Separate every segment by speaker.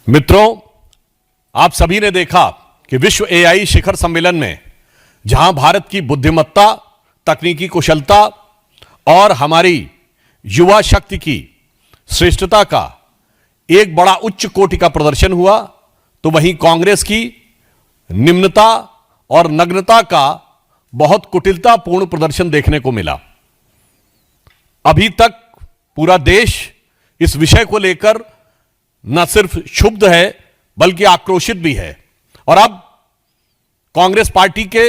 Speaker 1: मित्रों, आप सभी ने देखा कि विश्व एआई शिखर सम्मेलन में जहां भारत की बुद्धिमत्ता, तकनीकी कुशलता और हमारी युवा शक्ति की श्रेष्ठता का एक बड़ा उच्च कोटि का प्रदर्शन हुआ, तो वहीं कांग्रेस की निम्नता और नग्नता का बहुत कुटिलतापूर्ण प्रदर्शन देखने को मिला। अभी तक पूरा देश इस विषय को लेकर न सिर्फ क्षुब्ध है बल्कि आक्रोशित भी है। और अब कांग्रेस पार्टी के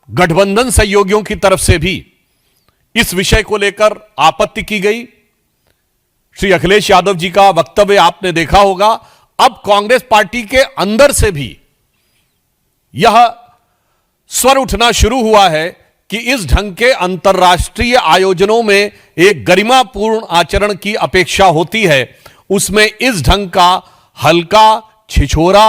Speaker 1: गठबंधन सहयोगियों की तरफ से भी इस विषय को लेकर आपत्ति की गई। श्री अखिलेश यादव जी का वक्तव्य आपने देखा होगा। अब कांग्रेस पार्टी के अंदर से भी यह स्वर उठना शुरू हुआ है कि इस ढंग के अंतर्राष्ट्रीय आयोजनों में एक गरिमापूर्ण आचरण की अपेक्षा होती है, उसमें इस ढंग का हल्का, छिछोरा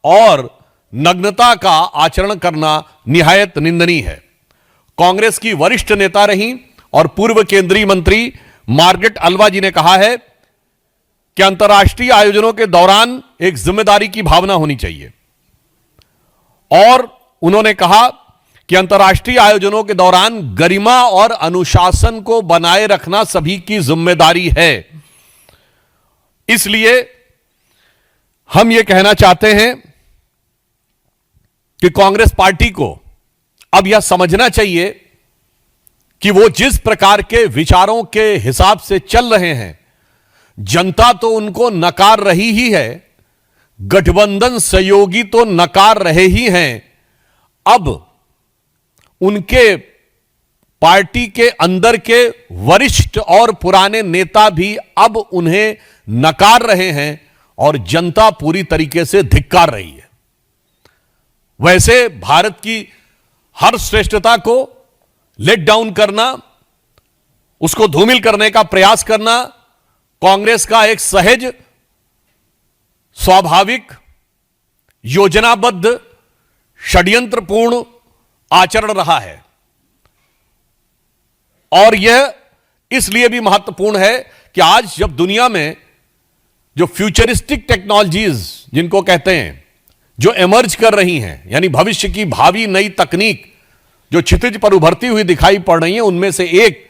Speaker 1: और नग्नता का आचरण करना निहायत निंदनीय है। कांग्रेस की वरिष्ठ नेता रही और पूर्व केंद्रीय मंत्री मार्गरेट अल्वा जी ने कहा है कि अंतर्राष्ट्रीय आयोजनों के दौरान एक जिम्मेदारी की भावना होनी चाहिए, और उन्होंने कहा कि अंतर्राष्ट्रीय आयोजनों के दौरान गरिमा और अनुशासन को बनाए रखना सभी की जिम्मेदारी है। इसलिए हम यह कहना चाहते हैं कि कांग्रेस पार्टी को अब यह समझना चाहिए कि वो जिस प्रकार के विचारों के हिसाब से चल रहे हैं, जनता तो उनको नकार रही ही है, गठबंधन सहयोगी तो नकार रहे ही हैं। अब उनके पार्टी के अंदर के वरिष्ठ और पुराने नेता भी अब उन्हें नकार रहे हैं और जनता पूरी तरीके से धिक्कार रही है। वैसे भारत की हर श्रेष्ठता को लेट डाउन करना, उसको धूमिल करने का प्रयास करना कांग्रेस का एक सहज, स्वाभाविक, योजनाबद्ध, षड्यंत्रपूर्ण आचरण रहा है। और यह इसलिए भी महत्वपूर्ण है कि आज जब दुनिया में जो फ्यूचरिस्टिक टेक्नोलॉजीज जिनको कहते हैं, जो इमर्ज कर रही हैं, यानी भविष्य की भावी नई तकनीक जो क्षितिज पर उभरती हुई दिखाई पड़ रही है, उनमें से एक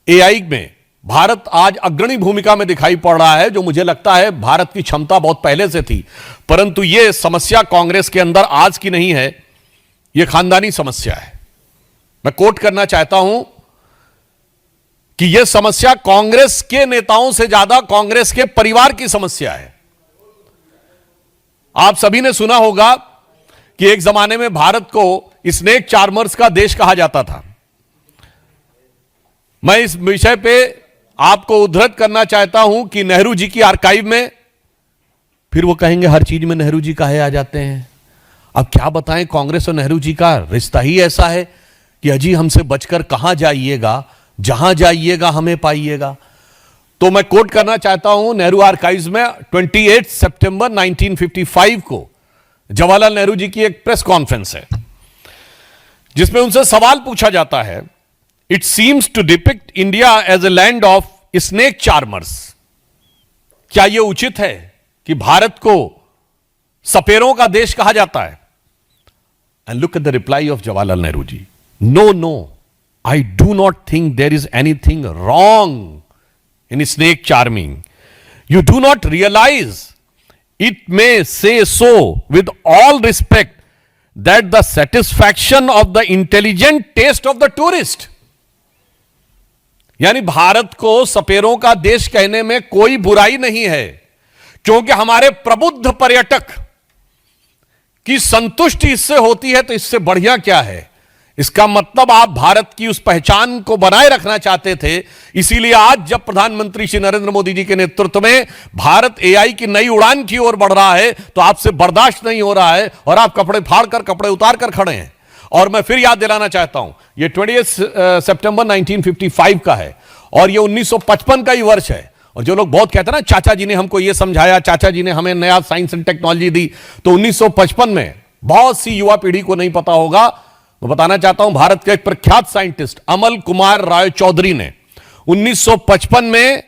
Speaker 1: एआई में भारत आज अग्रणी भूमिका में दिखाई पड़ रहा है, जो मुझे लगता है भारत की क्षमता बहुत पहले से थी। परंतु यह समस्या कांग्रेस के अंदर आज की नहीं है, यह खानदानी समस्या है। मैं कोट करना चाहता हूं कि यह समस्या कांग्रेस के नेताओं से ज्यादा कांग्रेस के परिवार की समस्या है। आप सभी ने सुना होगा कि एक जमाने में भारत को स्नेक चार्मर्स का देश कहा जाता था। मैं इस विषय पे आपको उद्धृत करना चाहता हूं कि नेहरू जी की आर्काइव में, फिर वो कहेंगे हर चीज में नेहरू जी काहे आ जाते हैं। अब क्या बताएं, कांग्रेस और नेहरू जी का रिश्ता ही ऐसा है कि अजी हमसे बचकर कहां जाइएगा, जहां जाइएगा हमें पाइएगा। तो मैं कोट करना चाहता हूं नेहरू आर्काइव्स में 28 सितंबर 1955 को जवाहरलाल नेहरू जी की एक प्रेस कॉन्फ्रेंस है, जिसमें उनसे सवाल पूछा जाता है, it seems to depict India as a land of snake charmers. क्या यह उचित है कि भारत को सपेरों का देश कहा जाता है? And look at the reply of Jawaharlal Nehru ji, no no, I do not think there is anything wrong in snake charming. You do not realize, it may say so with all respect, that the satisfaction of the intelligent taste of the tourist. यानी भारत को सपेरों का देश कहने में कोई बुराई नहीं है, क्योंकि हमारे प्रबुद्ध पर्यटक की संतुष्टि इससे होती है, तो इससे बढ़िया क्या है। इसका मतलब आप भारत की उस पहचान को बनाए रखना चाहते थे। इसीलिए आज जब प्रधानमंत्री श्री नरेंद्र मोदी जी के नेतृत्व में भारत एआई की नई उड़ान की ओर बढ़ रहा है, तो आपसे बर्दाश्त नहीं हो रहा है और आप कपड़े फाड़ कर, कपड़े उतार कर खड़े हैं। और मैं फिर याद दिलाना चाहता हूं, यह 28 सितंबर 1955 का है और यह 1955 का ही वर्ष है। और जो लोग बहुत कहते हैं ना, चाचा जी ने हमको यह समझाया, चाचा जी ने हमें नया साइंस एंड टेक्नोलॉजी दी, तो 1955 में बहुत सी युवा पीढ़ी को नहीं पता होगा। मैं बताना चाहता हूं, भारत के एक प्रख्यात साइंटिस्ट अमल कुमार राय चौधरी ने 1955 में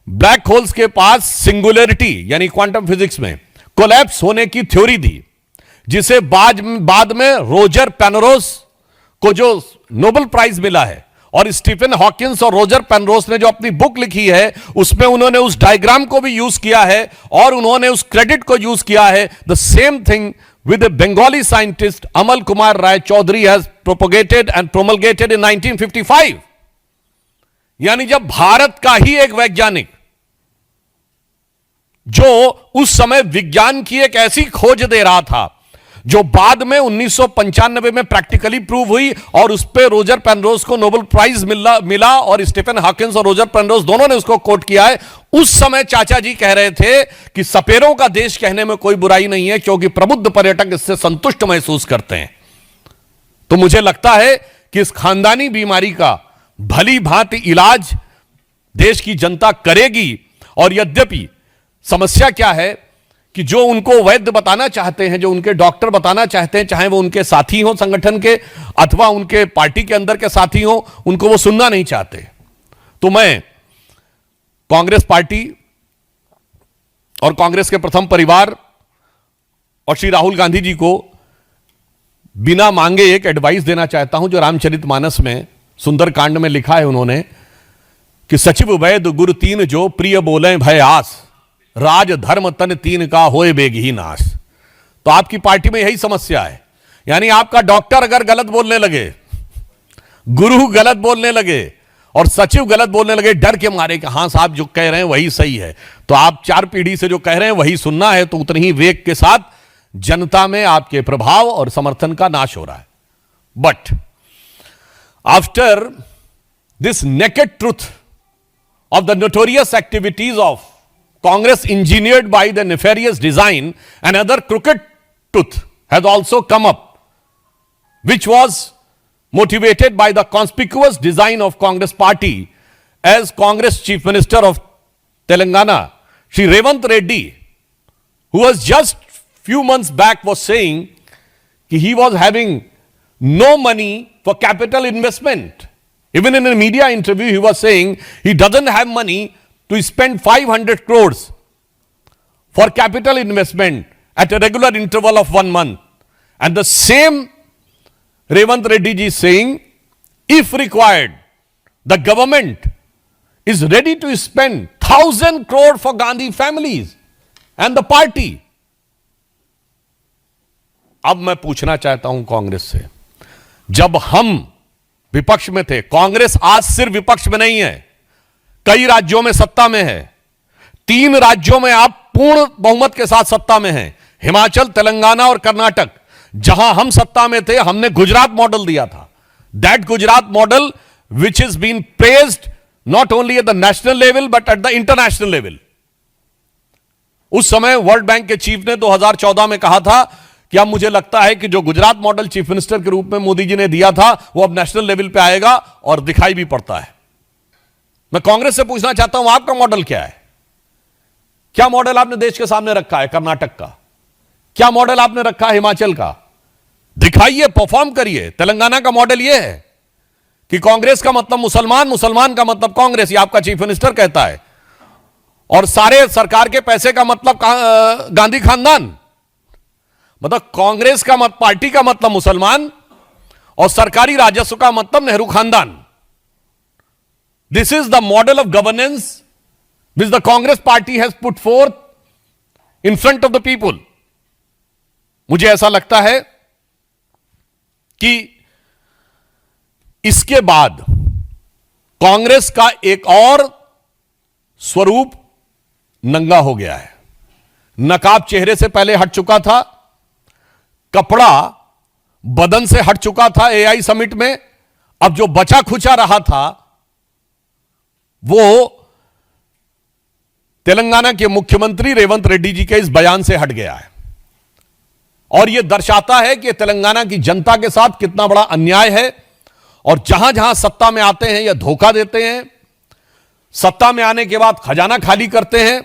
Speaker 1: ब्लैक होल्स के पास सिंगुलरिटी यानी क्वांटम फिजिक्स में कोलैप्स होने की थ्योरी दी, जिसे बाद में रोजर पेनरोस को जो नोबेल प्राइज मिला है, और स्टीफन हॉकिंस और रोजर पेनरोस ने जो अपनी बुक लिखी है उसमें उन्होंने उस डायग्राम को भी यूज किया है और उन्होंने उस क्रेडिट को यूज किया है। The same thing with a Bengali scientist Amal Kumar Rai Chaudhary has propagated and promulgated in 1955। यानी जब भारत का ही एक वैज्ञानिक जो उस समय विज्ञान की एक ऐसी खोज दे रहा था जो बाद में 1995 में प्रैक्टिकली प्रूव हुई और उस पे रोजर पेनरोस को नोबेल प्राइज मिला और स्टीफन हॉकिंस और रोजर पेनरोस दोनों ने उसको कोट किया है। उस समय चाचा जी कह रहे थे कि सपेरों का देश कहने में कोई बुराई नहीं है क्योंकि प्रबुद्ध पर्यटक इससे संतुष्ट महसूस करते हैं। तो मुझे लगता है कि इस खानदानी बीमारी का भली भांति इलाज देश की जनता करेगी। और यद्यपि समस्या क्या है कि जो उनको वैद्य बताना चाहते हैं, जो उनके डॉक्टर बताना चाहते हैं, चाहे वो उनके साथी हो संगठन के अथवा उनके पार्टी के अंदर के साथी हो, उनको वो सुनना नहीं चाहते। तो मैं कांग्रेस पार्टी और कांग्रेस के प्रथम परिवार और श्री राहुल गांधी जी को बिना मांगे एक एडवाइस देना चाहता हूं जो रामचरितमानस में सुंदरकांड में लिखा है उन्होंने कि सचिव वैद गुरु तीन जो प्रिय बोले भय आस, राज धर्म तन तीन का होए बेगही नाश। तो आपकी पार्टी में यही समस्या है, यानी आपका डॉक्टर अगर गलत बोलने लगे, गुरु गलत बोलने लगे और सचिव गलत बोलने लगे डर के मारे कि हां साहब जो कह रहे हैं वही सही है, तो आप 4 पीढ़ी से जो कह रहे हैं वही सुनना है, तो उतनी ही वेग के साथ जनता में आपके प्रभाव और समर्थन का नाश हो रहा है। But after this naked truth of the notorious activities of Congress engineered by the nefarious design, another crooked tooth has also come up, which was motivated by the conspicuous design of Congress party as Congress Chief Minister of Telangana, Shri Revant Reddy, who was just few months back was saying that he was having no money for capital investment. Even in a media interview, he was saying he doesn't have money to spend 500 crores for capital investment at a regular interval of 1 month. And the same Revant Reddy ji is saying, if required, the government is ready to spend 1,000 crore for Gandhi families and the party. अब मैं पूछना चाहता हूं कांग्रेस से, जब हम विपक्ष में थे, कांग्रेस आज सिर्फ विपक्ष में नहीं है, कई राज्यों में सत्ता में है। 3 राज्यों में आप पूर्ण बहुमत के साथ सत्ता में हैं, हिमाचल, तेलंगाना और कर्नाटक। जहां हम सत्ता में थे हमने गुजरात मॉडल दिया था, that Gujarat model which is been praised not only at the national level but at the international level. उस समय वर्ल्ड बैंक के चीफ ने 2014 में कहा था कि अब मुझे लगता है कि जो गुजरात मॉडल चीफ मिनिस्टर के रूप में मोदी जी ने दिया था वो अब नेशनल लेवल पे आएगा और दिखाई भी पड़ता है। मैं कांग्रेस से पूछना चाहता हूं आपका मॉडल क्या है? क्या मॉडल आपने देश के सामने रखा है कर्नाटक का? क्या मॉडल आपने रखा है हिमाचल का? दिखाइए, परफॉर्म करिए। तेलंगाना का मॉडल यह है कि कांग्रेस का मतलब मुसलमान, मुसलमान का मतलब कांग्रेस, ये आपका चीफ मिनिस्टर कहता है, और सारे सरकार के पैसे का मतलब गांधी खानदान। मतलब कांग्रेस का पार्टी का मतलब मुसलमान और सरकारी राजस्व का मतलब नेहरू खानदान। This is the model of governance which the Congress party has put fourth in front of the people. मुझे ऐसा लगता है कि इसके बाद कांग्रेस का एक और स्वरूप नंगा हो गया है। नकाब चेहरे से पहले हट चुका था, कपड़ा बदन से हट चुका था एआई समिट में। अब जो बचा खुचा रहा था वो तेलंगाना के मुख्यमंत्री रेवंत रेड्डी जी के इस बयान से हट गया है, और यह दर्शाता है कि तेलंगाना की जनता के साथ कितना बड़ा अन्याय है। और जहां जहां सत्ता में आते हैं या धोखा देते हैं, सत्ता में आने के बाद खजाना खाली करते हैं,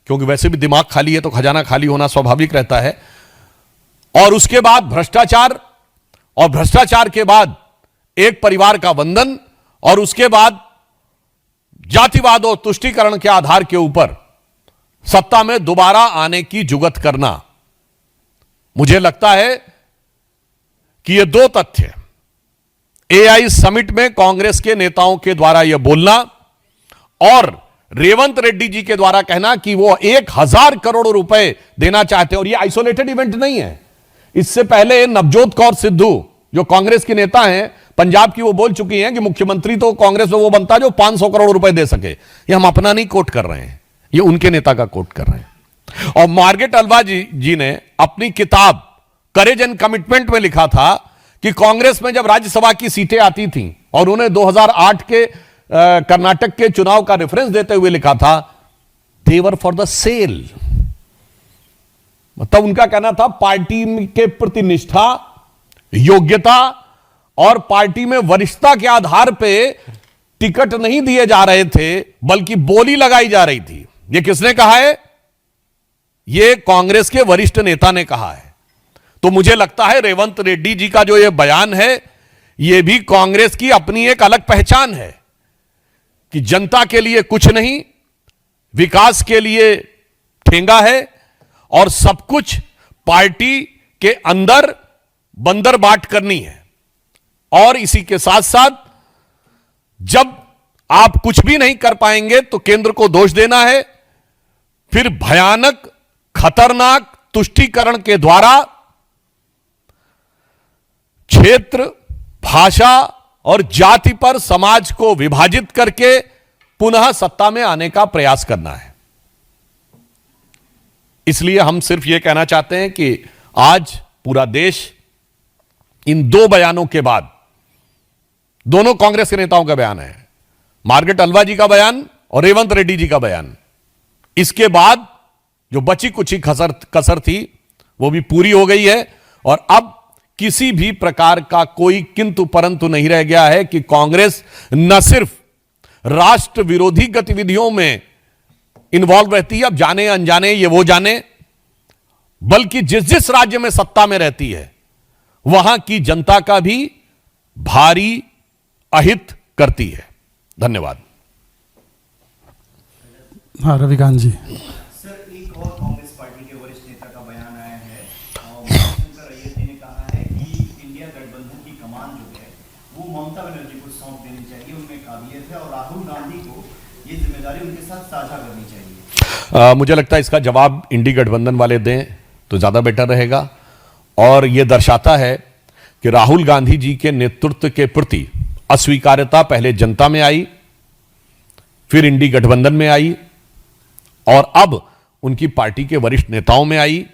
Speaker 1: क्योंकि वैसे भी दिमाग खाली है तो खजाना खाली होना स्वाभाविक रहता है, और उसके बाद भ्रष्टाचार, और भ्रष्टाचार के बाद एक परिवार का बंधन, और उसके बाद जातिवाद और तुष्टीकरण के आधार के ऊपर सत्ता में दोबारा आने की जुगत करना। मुझे लगता है कि ये दो तथ्य, एआई समिट में कांग्रेस के नेताओं के द्वारा यह बोलना और रेवंत रेड्डी जी के द्वारा कहना कि वो 1000 करोड़ रुपए देना चाहते हैं, और ये आइसोलेटेड इवेंट नहीं है। इससे पहले नवजोत कौर सिद्धू जो कांग्रेस की नेता हैं पंजाब की, वो बोल चुकी हैं कि मुख्यमंत्री तो कांग्रेस में वो बनता है जो 500 करोड़ रुपए दे सके। ये हम अपना नहीं कोट कर रहे हैं, ये उनके नेता का कोट कर रहे हैं। और मार्गरेट अल्वा जी ने अपनी किताब करेज एंड कमिटमेंट में लिखा था कि कांग्रेस में जब राज्यसभा की सीटें आती थीं, और उन्हें 2008 के कर्नाटक के चुनाव का रेफरेंस देते हुए लिखा था, दे वर फॉर द सेल। मतलब उनका कहना था पार्टी के प्रति निष्ठा, योग्यता और पार्टी में वरिष्ठता के आधार पे टिकट नहीं दिए जा रहे थे, बल्कि बोली लगाई जा रही थी। यह किसने कहा है? यह कांग्रेस के वरिष्ठ नेता ने कहा है। तो मुझे लगता है रेवंत रेड्डी जी का जो यह बयान है, यह भी कांग्रेस की अपनी एक अलग पहचान है कि जनता के लिए कुछ नहीं, विकास के लिए ठेंगा है, और सब कुछ पार्टी के अंदर बंदर बाट करनी है। और इसी के साथ साथ जब आप कुछ भी नहीं कर पाएंगे तो केंद्र को दोष देना है, फिर भयानक खतरनाक तुष्टीकरण के द्वारा क्षेत्र, भाषा और जाति पर समाज को विभाजित करके पुनः सत्ता में आने का प्रयास करना है। इसलिए हम सिर्फ यह कहना चाहते हैं कि आज पूरा देश इन दो बयानों के बाद, दोनों कांग्रेस के नेताओं का बयान है, मार्गरेट अल्वा जी का बयान और रेवंत रेड्डी जी का बयान, इसके बाद जो बची कुछ कसर थी वो भी पूरी हो गई है, और अब किसी भी प्रकार का कोई किंतु परंतु नहीं रह गया है कि कांग्रेस न सिर्फ राष्ट्र विरोधी गतिविधियों में इन्वॉल्व रहती है, अब जाने अनजाने ये वो जाने, बल्कि जिस जिस राज्य में सत्ता में रहती है वहां की जनता का भी भारी अहित करती है। धन्यवाद।
Speaker 2: हाँ, रविकांत जी।
Speaker 3: सर, एक और कांग्रेस पार्टी के वरिष्ठ नेता का बयान आया है, मणिशंकर अय्यर जी ने कहा है कि इंडिया गठबंधन की कमान जो है वो ममता बनर्जी को सौंप देनी चाहिए, उनमें काबिलियत है, और राहुल गांधी को ये जिम्मेदारी उनके साथ साझा करनी चाहिए।
Speaker 1: मुझे लगता है इसका जवाब इंडी गठबंधन वाले दें तो ज्यादा बेटर रहेगा, और यह दर्शाता है कि राहुल गांधी जी के नेतृत्व के प्रति अस्वीकार्यता पहले जनता में आई, फिर इंडी गठबंधन में आई, और अब उनकी पार्टी के वरिष्ठ नेताओं में आई।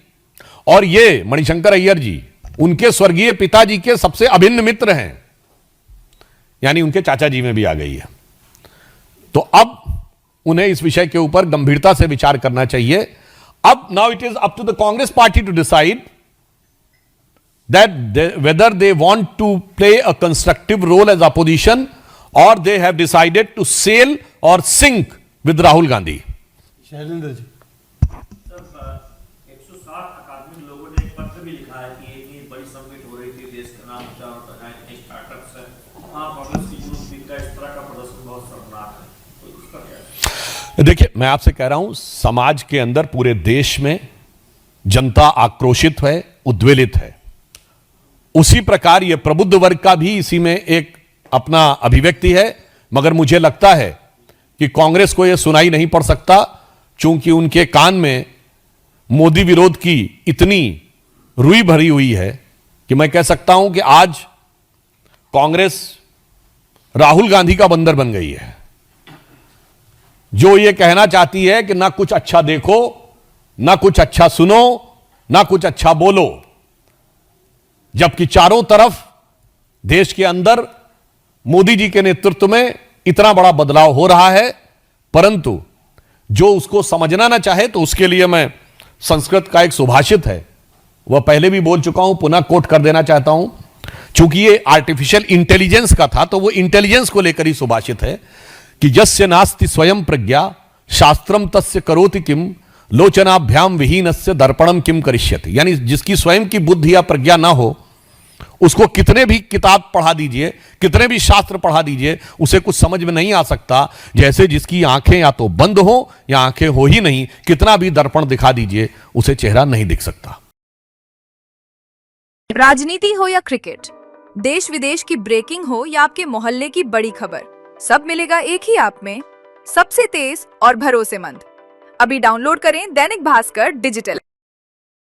Speaker 1: और ये मणिशंकर अय्यर जी उनके स्वर्गीय पिताजी के सबसे अभिन्न मित्र हैं, यानी उनके चाचा जी में भी आ गई है। तो अब उन्हें इस विषय के ऊपर गंभीरता से विचार करना चाहिए। अब now it is up to the Congress party to decide that whether they want to play a constructive role as opposition, or they have decided to sail or sink with Rahul Gandhi.
Speaker 2: Shailendra ji.
Speaker 4: सर, 160 academic लोगों ने एक पत्र भी लिखा है कि एक बड़ी समिट हो रही थी, देश का नाम ऊंचा होता है, स्टार्टअप्स है, वहां कांग्रेस की यूथ वीक का इस तरह का प्रदर्शन बहुत शर्मनाक है, तो उसका क्या है?
Speaker 1: देखिए, मैं आपसे कह रहा हूं, समाज के अंदर पूरे देश में जनता आक्रोशित है, उद्वेलित है। उसी प्रकार यह प्रबुद्ध वर्ग का भी इसी में एक अपना अभिव्यक्ति है, मगर मुझे लगता है कि कांग्रेस को यह सुनाई नहीं पड़ सकता, चूंकि उनके कान में मोदी विरोध की इतनी रुई भरी हुई है कि मैं कह सकता हूं कि आज कांग्रेस राहुल गांधी का बंदर बन गई है, जो यह कहना चाहती है कि ना कुछ अच्छा देखो, ना कुछ अच्छा सुनो, ना कुछ अच्छा बोलो, जबकि चारों तरफ देश के अंदर मोदी जी के नेतृत्व में इतना बड़ा बदलाव हो रहा है, परंतु जो उसको समझना ना चाहे तो उसके लिए मैं संस्कृत का एक सुभाषित है, वह पहले भी बोल चुका हूं, पुनः कोट कर देना चाहता हूं, चूंकि ये आर्टिफिशियल इंटेलिजेंस का था तो वो इंटेलिजेंस को लेकर ही सुभाषित है कि यस्य नास्ति स्वयं प्रज्ञा शास्त्रम तस्य करोति किम लोचनाभ्याम विहीनस्य दर्पणम किम करिष्यति। यानी जिसकी स्वयं की बुद्धि या प्रज्ञा ना हो उसको कितने भी किताब पढ़ा दीजिए, कितने भी शास्त्र पढ़ा दीजिए, उसे कुछ समझ में नहीं आ सकता। जैसे जिसकी आंखें या तो बंद हो या आंखें हो ही नहीं, कितना भी दर्पण दिखा दीजिए उसे चेहरा नहीं दिख सकता।
Speaker 5: राजनीति हो या क्रिकेट, देश विदेश की ब्रेकिंग हो या आपके मोहल्ले की बड़ी खबर, सब मिलेगा एक ही ऐप में, सबसे तेज और भरोसेमंद। अभी डाउनलोड करें दैनिक भास्कर डिजिटल।